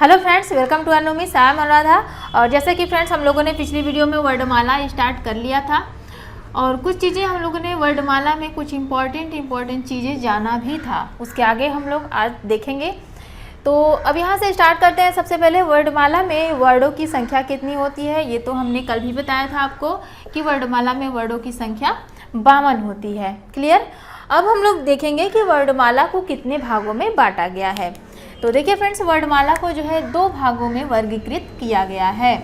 Hello friends, welcome to Anu miss. I am Anuradha. और जैसे कि फ्रेंड्स हम लोगों ने पिछली वीडियो में वर्णमाला स्टार्ट कर लिया था और कुछ चीज़ें हम लोगों ने वर्णमाला में कुछ इम्पॉर्टेंट चीज़ें जाना भी था, उसके आगे हम लोग आज देखेंगे। तो अब यहाँ से स्टार्ट करते हैं। सबसे पहले वर्णमाला में वर्डों की संख्या कितनी होती है, ये तो हमने कल भी बताया था आपको कि वर्णमाला में वर्डों की संख्या 52 होती है। क्लियर। अब हम लोग देखेंगे कि वर्णमाला को कितने भागों में बांटा गया है। तो देखिए फ्रेंड्स, वर्णमाला को जो है 2 भागों में वर्गीकृत किया गया है।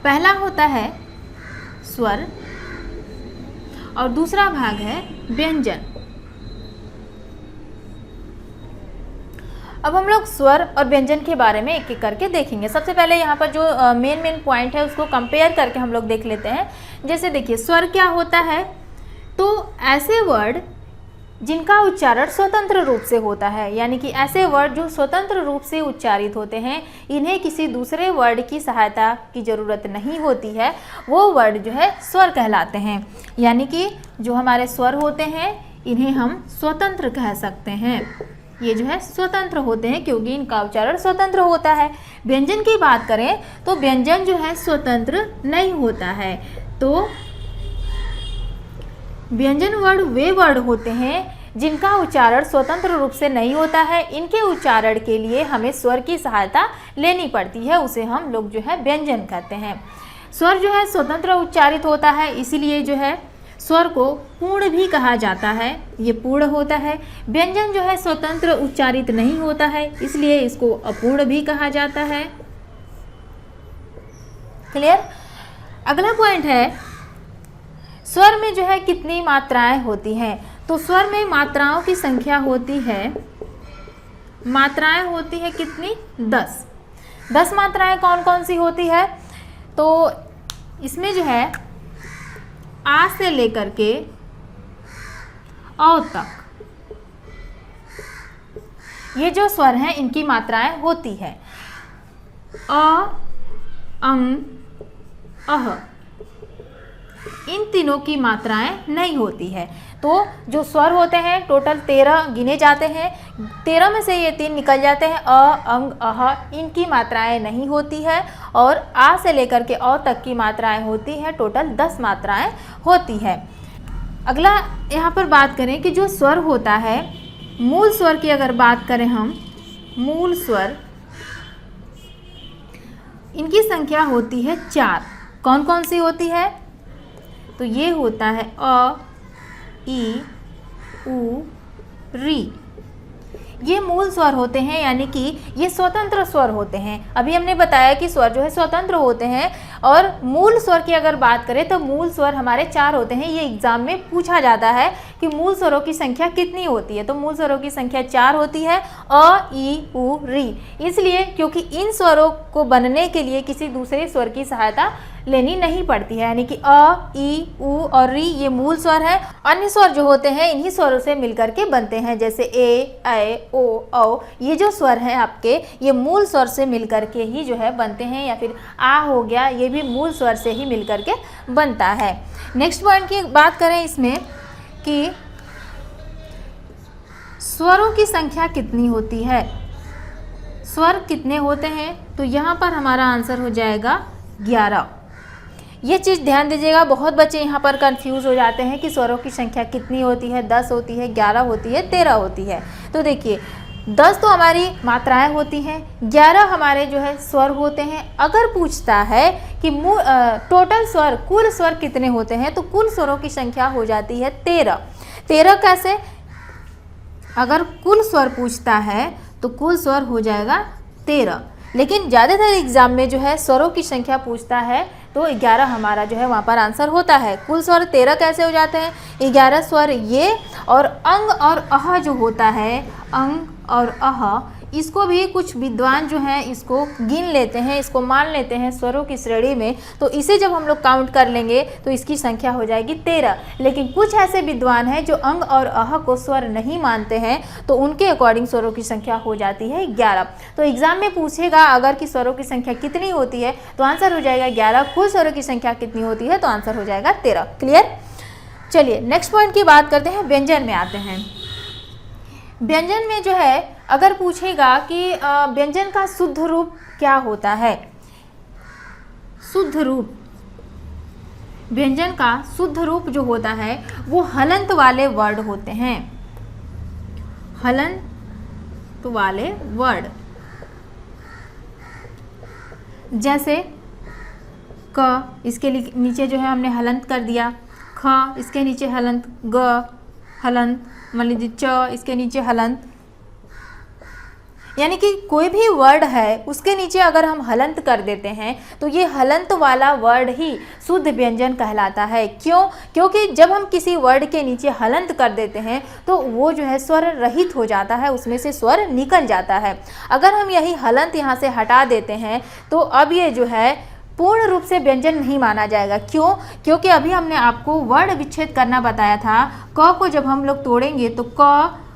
पहला होता है स्वर और दूसरा भाग है व्यंजन। अब हम लोग स्वर और व्यंजन के बारे में एक एक करके देखेंगे। सबसे पहले यहाँ पर जो मेन पॉइंट है उसको कंपेयर करके हम लोग देख लेते हैं। जैसे देखिए, स्वर क्या होता है, तो ऐसे वर्ड जिनका उच्चारण स्वतंत्र रूप से होता है, यानी कि ऐसे वर्ड जो स्वतंत्र रूप से उच्चारित होते हैं, इन्हें किसी दूसरे वर्ड की सहायता की ज़रूरत नहीं होती है, वो वर्ड जो है स्वर कहलाते हैं। यानी कि जो हमारे स्वर होते हैं इन्हें हम स्वतंत्र कह सकते हैं। ये जो है स्वतंत्र होते हैं क्योंकि इनका उच्चारण स्वतंत्र होता है। व्यंजन की बात करें तो व्यंजन जो है स्वतंत्र नहीं होता है। तो व्यंजन वर्ड वे वर्ड होते हैं जिनका उच्चारण स्वतंत्र रूप से नहीं होता है। इनके उच्चारण के लिए हमें स्वर की सहायता लेनी पड़ती है, उसे हम लोग जो है व्यंजन कहते हैं। स्वर जो है स्वतंत्र उच्चारित होता है, इसीलिए जो है स्वर को पूर्ण भी कहा जाता है, ये पूर्ण होता है। व्यंजन जो है स्वतंत्र उच्चारित नहीं होता है, इसलिए इसको अपूर्ण भी कहा जाता है। क्लियर। अगला पॉइंट है स्वर में जो है कितनी मात्राएं होती हैं। तो स्वर में मात्राओं की संख्या होती है, मात्राएं होती है कितनी, 10। 10 मात्राएं कौन कौन सी होती है, तो इसमें जो है आ से लेकर के औ तक ये जो स्वर हैं इनकी मात्राएं होती है। अ, अंग, अह, इन तीनों की मात्राएं नहीं होती है। तो जो स्वर होते हैं टोटल 13 गिने जाते हैं, 13 में से ये 3 निकल जाते हैं। अ, अंग, अह, इनकी मात्राएं नहीं होती है और आ से लेकर के औ तक की मात्राएं होती हैं। टोटल 10 मात्राएं होती है। अगला यहाँ पर बात करें कि जो स्वर होता है, मूल स्वर की अगर बात करें हम, मूल स्वर इनकी संख्या होती है 4। कौन कौन सी होती है, तो ये होता है अ, ई, उ, री। ये मूल स्वर होते हैं, यानी कि ये स्वतंत्र स्वर होते हैं। अभी हमने बताया कि स्वर जो है स्वतंत्र होते हैं। और मूल स्वर की अगर बात करें तो मूल स्वर हमारे 4 होते हैं। ये एग्जाम में पूछा जाता है कि मूल स्वरों की संख्या कितनी होती है, तो मूल स्वरों की संख्या 4 होती है, अ, ई, उ, री। इसलिए क्योंकि इन स्वरों को बनने के लिए किसी दूसरे स्वर की सहायता लेनी नहीं पड़ती है, यानी कि अ, ई, उ और री ये मूल स्वर है। अन्य स्वर जो होते हैं इन्हीं स्वरों से मिलकर के बनते हैं, जैसे ए, ऐ, ओ, औ। ये जो स्वर हैं आपके, ये मूल स्वर से मिलकर के ही जो है बनते हैं। या फिर आ हो गया, ये भी मूल स्वर से ही मिलकर के बनता है। नेक्स्ट पॉइंट की बात करें इसमें कि स्वरों की संख्या कितनी होती है, स्वर कितने होते हैं, तो यहाँ पर हमारा आंसर हो जाएगा 11। ये चीज़ ध्यान दीजिएगा, बहुत बच्चे यहाँ पर कंफ्यूज हो जाते हैं कि स्वरों की संख्या कितनी होती है, 10 होती है, 11 होती है, 13 होती है। तो देखिए 10 तो हमारी मात्राएं होती हैं, 11 हमारे जो है स्वर होते हैं। अगर पूछता है कि टोटल स्वर, कुल स्वर कितने होते हैं, तो कुल स्वरों की संख्या हो जाती है 13। 13 कैसे, अगर कुल स्वर पूछता है तो कुल स्वर हो जाएगा 13। लेकिन ज़्यादातर एग्जाम में जो है स्वरों की संख्या पूछता है तो 11 हमारा जो है वहाँ पर आंसर होता है। कुल स्वर 13 कैसे हो जाते हैं, 11 स्वर ये। और अंग और अह जो होता है, अंग और अह, इसको भी कुछ विद्वान जो हैं इसको गिन लेते हैं, इसको मान लेते हैं स्वरों की श्रेणी में। तो इसे जब हम लोग काउंट कर लेंगे तो इसकी संख्या हो जाएगी 13। लेकिन कुछ ऐसे विद्वान हैं जो अंग और अह को स्वर नहीं मानते हैं, तो उनके अकॉर्डिंग स्वरों की संख्या हो जाती है 11। तो एग्जाम में पूछेगा अगर कि स्वरों की संख्या कितनी होती है तो आंसर हो जाएगा 11। कुल स्वरों की संख्या कितनी होती है तो आंसर हो जाएगा 13। क्लियर। चलिए नेक्स्ट पॉइंट की बात करते हैं, व्यंजन में आते हैं। व्यंजन में जो है अगर पूछेगा कि व्यंजन का शुद्ध रूप क्या होता है, शुद्ध रूप, व्यंजन का शुद्ध रूप जो होता है वो हलंत वाले वर्ड होते हैं, हलंत वाले वर्ड, जैसे क, इसके नीचे जो है हमने हलंत कर दिया, ख इसके नीचे हलंत, ग हलंत, मान लीजिए च इसके नीचे हलंत, यानी कि कोई भी वर्ड है उसके नीचे अगर हम हलंत कर देते हैं तो ये हलंत वाला वर्ड ही शुद्ध व्यंजन कहलाता है। क्यों? क्योंकि जब हम किसी वर्ड के नीचे हलंत कर देते हैं तो वो जो है स्वर रहित हो जाता है, उसमें से स्वर निकल जाता है। अगर हम यही हलंत यहाँ से हटा देते हैं तो अब ये जो है पूर्ण रूप से व्यंजन नहीं माना जाएगा। क्यों? क्योंकि अभी हमने आपको वर्ण विच्छेद करना बताया था। क को जब हम लोग तोड़ेंगे तो क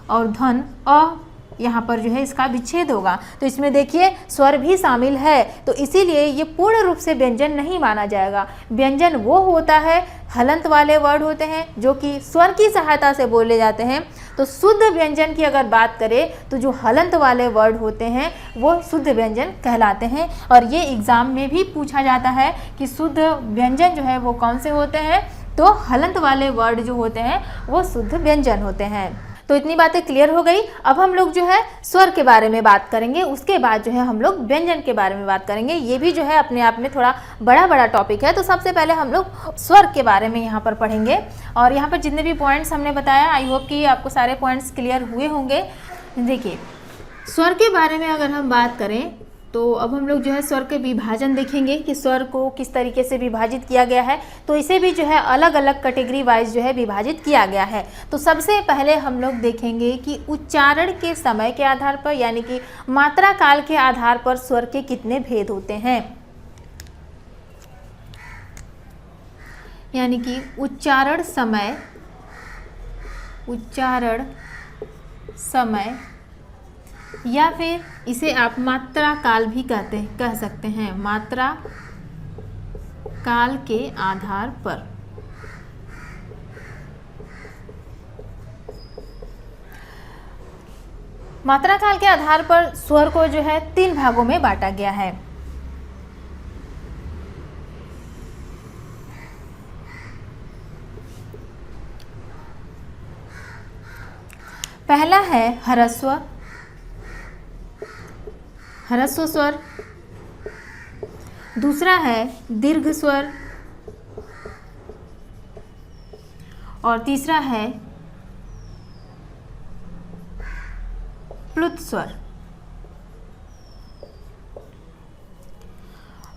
और धन अ यहाँ पर जो है इसका विच्छेद होगा, तो इसमें देखिए स्वर भी शामिल है, तो इसीलिए ये पूर्ण रूप से व्यंजन नहीं माना जाएगा। व्यंजन वो होता है, हलंत वाले वर्ड होते हैं जो कि स्वर की सहायता से बोले जाते हैं। तो शुद्ध व्यंजन की अगर बात करें तो जो हलंत वाले वर्ड होते हैं वो शुद्ध व्यंजन कहलाते हैं। और ये एग्ज़ाम में भी पूछा जाता है कि शुद्ध व्यंजन जो है वो कौन से होते हैं, तो हलंत वाले वर्ड जो होते हैं वो शुद्ध व्यंजन होते हैं। तो इतनी बातें क्लियर हो गई। अब हम लोग जो है स्वर के बारे में बात करेंगे, उसके बाद जो है हम लोग व्यंजन के बारे में बात करेंगे। ये भी जो है अपने आप में थोड़ा बड़ा टॉपिक है। तो सबसे पहले हम लोग स्वर के बारे में यहाँ पर पढ़ेंगे, और यहाँ पर जितने भी पॉइंट्स हमने बताया आई होप कि आपको सारे पॉइंट्स क्लियर हुए होंगे। देखिए स्वर के बारे में अगर हम बात करें तो अब हम लोग जो है स्वर के विभाजन देखेंगे कि स्वर को किस तरीके से विभाजित किया गया है। तो इसे भी जो है अलग अलग कैटेगरी वाइज जो है विभाजित किया गया है। तो सबसे पहले हम लोग देखेंगे कि उच्चारण के समय के आधार पर, यानी कि मात्रा काल के आधार पर स्वर के कितने भेद होते हैं। यानी कि उच्चारण समय या फिर इसे आप मात्रा काल भी कह सकते हैं, मात्रा काल के आधार पर। मात्रा काल के आधार पर स्वर को जो है 3 भागों में बांटा गया है। पहला है ह्रस्व स्वर, दूसरा है दीर्घ स्वर, और तीसरा है प्लुत स्वर।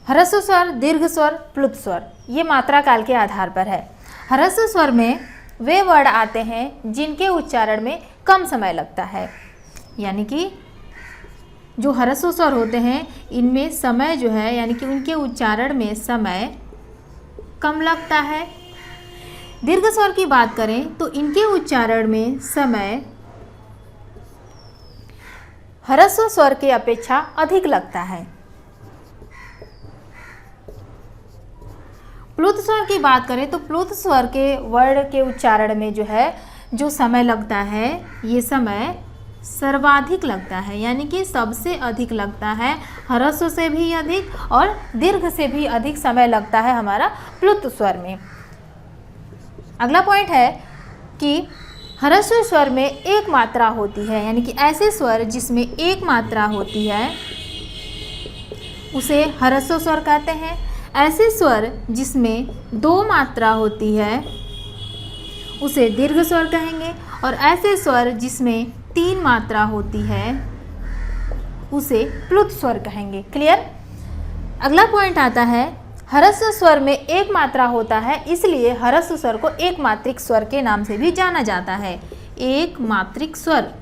ह्रस्व स्वर, दीर्घ स्वर, प्लुत स्वर, ये मात्रा काल के आधार पर है। ह्रस्व स्वर में वे वर्ड आते हैं जिनके उच्चारण में कम समय लगता है, यानी कि जो ह्रस्व स्वर होते हैं इनमें समय जो है, यानी कि उनके उच्चारण में समय कम लगता है। दीर्घ स्वर की बात करें तो इनके उच्चारण में समय ह्रस्व स्वर के अपेक्षा अधिक लगता है। प्लुत स्वर की बात करें तो प्लुत स्वर के वर्ड के उच्चारण में जो है जो समय लगता है ये समय सर्वाधिक लगता है, यानी कि सबसे अधिक लगता है। ह्रस्व से भी अधिक और दीर्घ से भी अधिक समय लगता है हमारा प्लुत स्वर में। अगला पॉइंट है कि ह्रस्व स्वर में एक मात्रा होती है, यानी कि ऐसे स्वर जिसमें एक मात्रा होती है उसे ह्रस्व स्वर कहते हैं। ऐसे स्वर जिसमें 2 मात्रा होती है उसे दीर्घ स्वर कहेंगे, और ऐसे स्वर जिसमें 3 मात्रा होती है उसे प्लुत स्वर कहेंगे। क्लियर? अगला पॉइंट आता है ह्रस्व स्वर में एक मात्रा होता है, इसलिए ह्रस्व स्वर को एक मात्रिक स्वर के नाम से भी जाना जाता है। एक मात्रिक स्वर,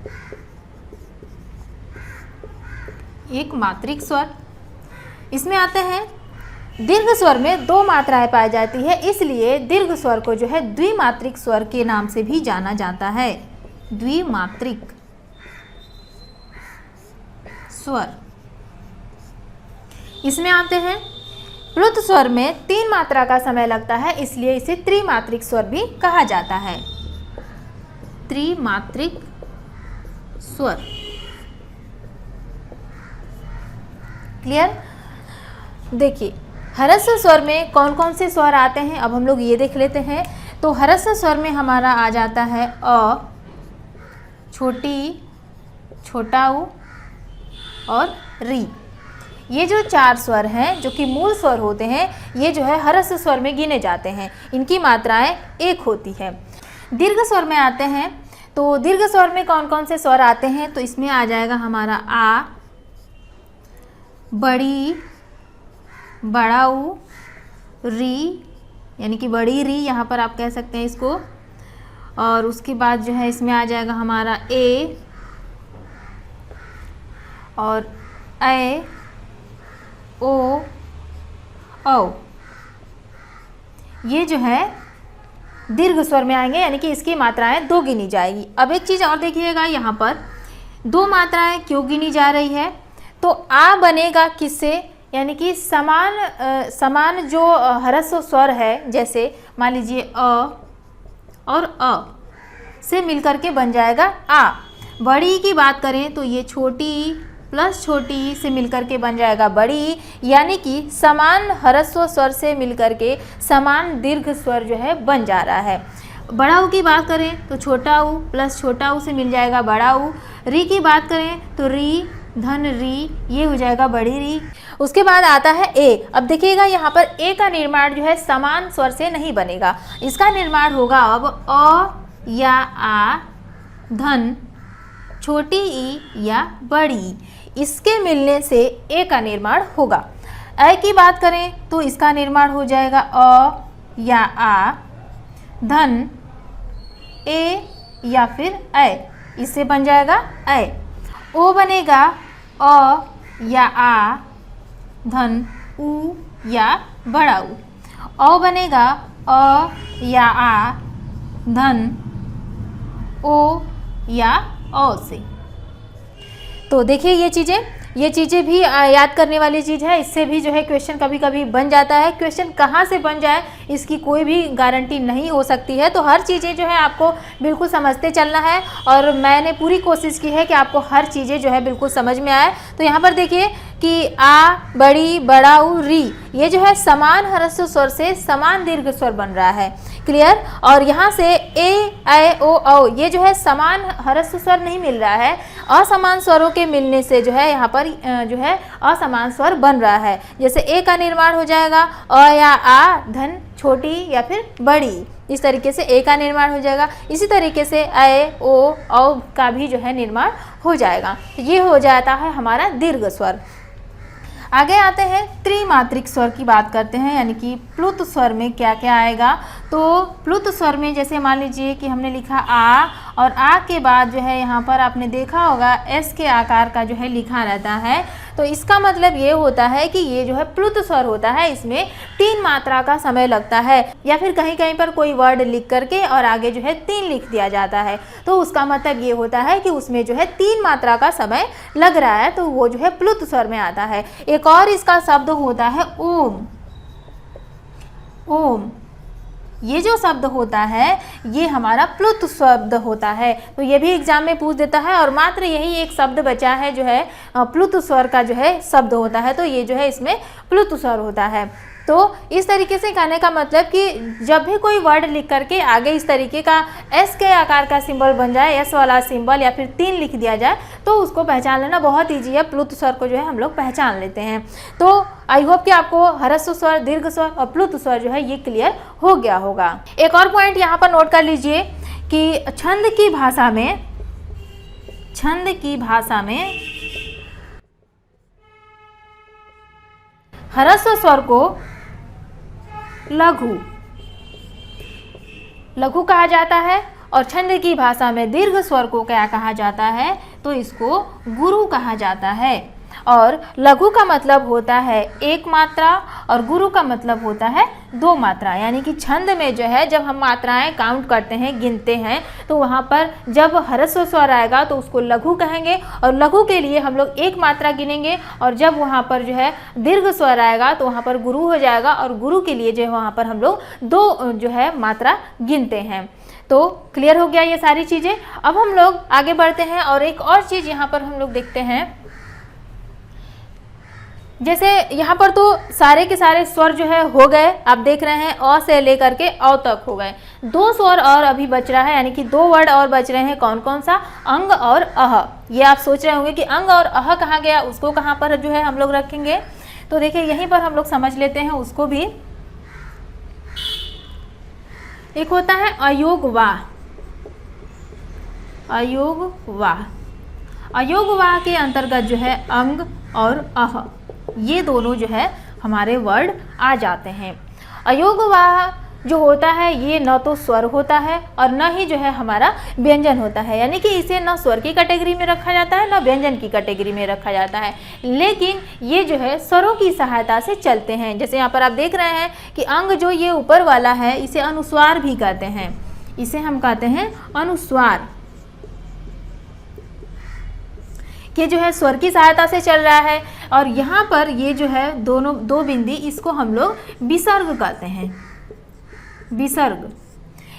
एक मात्रिक स्वर। इसमें आते हैं दीर्घ स्वर में 2 मात्राएं पाई जाती है, इसलिए दीर्घ स्वर को जो है द्विमात्रिक स्वर के नाम से भी जाना जाता है। द्विमात्रिक स्वर। इसमें आते हैं प्लुत स्वर में 3 मात्रा का समय लगता है, इसलिए इसे त्रिमात्रिक स्वर भी कहा जाता है। त्रिमात्रिक स्वर। क्लियर। देखिए ह्रस्व स्वर में कौन कौन से स्वर आते हैं, अब हम लोग ये देख लेते हैं। तो ह्रस्व स्वर में हमारा आ जाता है अ, छोटी, छोटा ऊ और री। ये जो 4 स्वर हैं जो कि मूल स्वर होते हैं, ये जो है ह्रस्व स्वर में गिने जाते हैं। इनकी मात्राएं 1 होती है। दीर्घ स्वर में आते हैं, तो दीर्घ स्वर में कौन कौन से स्वर आते हैं, तो इसमें आ जाएगा हमारा आ, बड़ी, बड़ा ऊ, री, यानी कि बड़ी री यहाँ पर आप कह सकते हैं इसको। और उसके बाद जो है इसमें आ जाएगा हमारा ए और ए, ओ, औ। ये जो है दीर्घ स्वर में आएंगे, यानी कि इसकी मात्राएं 2 गिनी जाएगी। अब एक चीज़ और देखिएगा, यहाँ पर 2 मात्राएं क्यों गिनी जा रही है, तो आ बनेगा किससे, यानी कि समान जो ह्रस्व स्वर है, जैसे मान लीजिए अ और अ से मिलकर के बन जाएगा आ। बड़ी की बात करें तो ये छोटी प्लस छोटी से मिलकर के बन जाएगा बड़ी, यानी कि समान ह्रस्व स्वर से मिलकर के समान दीर्घ स्वर जो है बन जा रहा है। बड़ा ऊ की बात करें तो छोटा ऊ प्लस छोटा ऊ से मिल जाएगा बड़ा ऊ। री की बात करें तो री धन री, ये हो जाएगा बड़ी री। उसके बाद आता है ए। अब देखिएगा यहाँ पर ए का निर्माण जो है समान स्वर से नहीं बनेगा, इसका निर्माण होगा अब अ या आ धन छोटी ई या बड़ी, इसके मिलने से ए का निर्माण होगा। ए की बात करें तो इसका निर्माण हो जाएगा अ या आ धन ए या फिर ए, इससे बन जाएगा ए। ओ बनेगा अ या आ धन ऊ या बड़ा ऊ। औ बनेगा अ या आ धन ओ या औ से। तो देखिए ये चीज़ें भी याद करने वाली चीज़ है। इससे भी जो है क्वेश्चन कभी कभी बन जाता है। क्वेश्चन कहाँ से बन जाए इसकी कोई भी गारंटी नहीं हो सकती है। तो हर चीज़ें जो है आपको बिल्कुल समझते चलना है, और मैंने पूरी कोशिश की है कि आपको हर चीज़ें जो है बिल्कुल समझ में आए। तो यहाँ पर देखिए कि आ बड़ी बड़ा ऊ री, ये जो है समान ह्रस्व स्वर से समान दीर्घ स्वर बन रहा है। क्लियर। और यहाँ से ए ओ औ, ये जो है समान ह्रस्व स्वर नहीं मिल रहा है, असमान स्वरों के मिलने से जो है यहाँ पर जो है असमान स्वर बन रहा है। जैसे ए का निर्माण हो जाएगा अ या आ धन छोटी या फिर बड़ी, इस तरीके से ए का निर्माण हो जाएगा। इसी तरीके से ए ओ औ का भी जो है निर्माण हो जाएगा। ये हो जाता है हमारा दीर्घ स्वर। आगे आते हैं त्रिमात्रिक स्वर की बात करते हैं, यानी कि प्लुत स्वर में क्या क्या आएगा। तो प्लुत स्वर में जैसे मान लीजिए कि हमने लिखा आ, और आ के बाद जो है यहाँ पर आपने देखा होगा एस के आकार का जो है लिखा रहता है। तो इसका मतलब ये होता है कि ये जो है प्लुत स्वर होता है, इसमें 3 मात्रा का समय लगता है, या फिर कहीं कहीं पर कोई वर्ड लिख करके और आगे जो है 3 लिख दिया जाता है। तो उसका मतलब ये होता है कि उसमें जो है 3 मात्रा का समय लग रहा है, तो वो जो है प्लुत स्वर में आता है। एक और इसका शब्द होता है ओम। ओम ये जो शब्द होता है ये हमारा प्लुत शब्द होता है। तो ये भी एग्जाम में पूछ देता है, और मात्र यही एक शब्द बचा है जो है प्लुत स्वर का जो है शब्द होता है। तो ये जो है इसमें प्लुत स्वर होता है। तो इस तरीके से कहने का मतलब कि जब भी कोई वर्ड लिख करके आगे इस तरीके का एस के आकार का सिंबल बन जाए, एस वाला सिंबल, या फिर 3 लिख दिया जाए, तो उसको पहचान लेना बहुत ईजी है। प्लुत स्वर को जो है हम लोग पहचान लेते हैं। तो आई होप कि आपको ह्रस्व स्वर, दीर्घ स्वर और प्लुत स्वर जो है ये क्लियर हो गया होगा। एक और पॉइंट यहाँ पर नोट कर लीजिए कि छंद की भाषा में ह्रस्व स्वर को लघु कहा जाता है, और छंद की भाषा में दीर्घ स्वर को क्या कहा जाता है, तो इसको गुरु कहा जाता है। और लघु का मतलब होता है 1 मात्रा, और गुरु का मतलब होता है 2 मात्रा। यानी कि छंद में जो है जब हम मात्राएं काउंट करते हैं, गिनते हैं, तो वहाँ पर जब ह्रस्व स्वर आएगा तो उसको लघु कहेंगे, और लघु के लिए हम लोग 1 मात्रा गिनेंगे, और जब वहाँ पर जो है दीर्घ स्वर आएगा तो वहाँ पर गुरु हो जाएगा, और गुरु के लिए जो है वहाँ पर हम लोग 2 जो है मात्रा गिनते हैं। तो क्लियर हो गया ये सारी चीज़ें। अब हम लोग आगे बढ़ते हैं, और एक और चीज़ यहाँ पर हम लोग देखते हैं जैसे यहाँ पर तो सारे के सारे स्वर जो है हो गए, आप देख रहे हैं अ से लेकर के अ तक हो गए। 2 स्वर और अभी बच रहा है, यानी कि 2 वर्ड और बच रहे हैं। कौन कौन सा? अंग और अह। ये आप सोच रहे होंगे कि अंग और अह कहाँ गया, उसको कहाँ पर जो है हम लोग रखेंगे। तो देखिए यहीं पर हम लोग समझ लेते हैं उसको भी। एक होता है अयोग वाह। अयोग वाह, अयोग वाह के अंतर्गत जो है अंग और अह, ये दोनों जो है हमारे वर्ड आ जाते हैं। अयोग वाह जो होता है ये न तो स्वर होता है और न ही जो है हमारा व्यंजन होता है, यानी कि इसे न स्वर की कैटेगरी में रखा जाता है न व्यंजन की कैटेगरी में रखा जाता है, लेकिन ये जो है स्वरों की सहायता से चलते हैं। जैसे यहाँ पर आप देख रहे हैं कि अंग जो ये ऊपर वाला है इसे अनुस्वार भी कहते हैं, इसे हम कहते हैं अनुस्वार। ये जो है स्वर की सहायता से चल रहा है। और यहाँ पर ये जो है दो बिंदी, इसको हम लोग विसर्ग कहते हैं। विसर्ग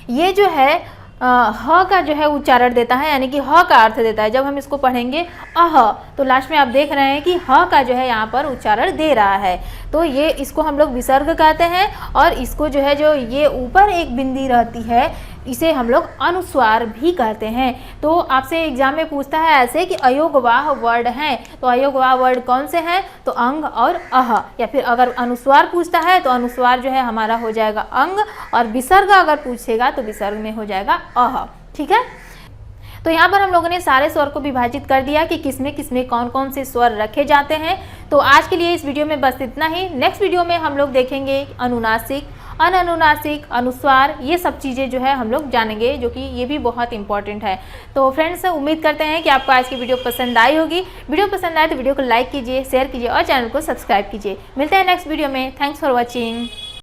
ये जो है ह का जो है उच्चारण देता है, यानी कि ह का अर्थ देता है। जब हम इसको पढ़ेंगे अह, तो लास्ट में आप देख रहे हैं कि ह का जो है यहाँ पर उच्चारण दे रहा है, तो ये इसको हम लोग विसर्ग कहते हैं। और इसको जो है जो ये ऊपर एक बिंदी रहती है इसे हम लोग अनुस्वार भी कहते हैं। तो आपसे एग्जाम में पूछता है ऐसे कि अयोगवाह वर्ड हैं, तो अयोगवाह वर्ड कौन से हैं? तो अंग और अह। या फिर अगर अनुस्वार पूछता है तो अनुस्वार जो है हमारा हो जाएगा अंग, और विसर्ग अगर पूछेगा तो विसर्ग में हो जाएगा अह। ठीक है, तो यहाँ पर हम लोगों ने सारे स्वर को विभाजित कर दिया कि किसमें कौन कौन से स्वर रखे जाते हैं। तो आज के लिए इस वीडियो में बस इतना ही। नेक्स्ट वीडियो में हम लोग देखेंगे अनुनासिक, अननुनासिक, अनुस्वार, ये सब चीज़ें जो है हम लोग जानेंगे, जो कि ये भी बहुत इंपॉर्टेंट है। तो फ्रेंड्स, उम्मीद करते हैं कि आपको आज की वीडियो पसंद आई होगी। वीडियो पसंद आए तो वीडियो को लाइक कीजिए, शेयर कीजिए और चैनल को सब्सक्राइब कीजिए। मिलते हैं नेक्स्ट वीडियो में। Thanks for watching.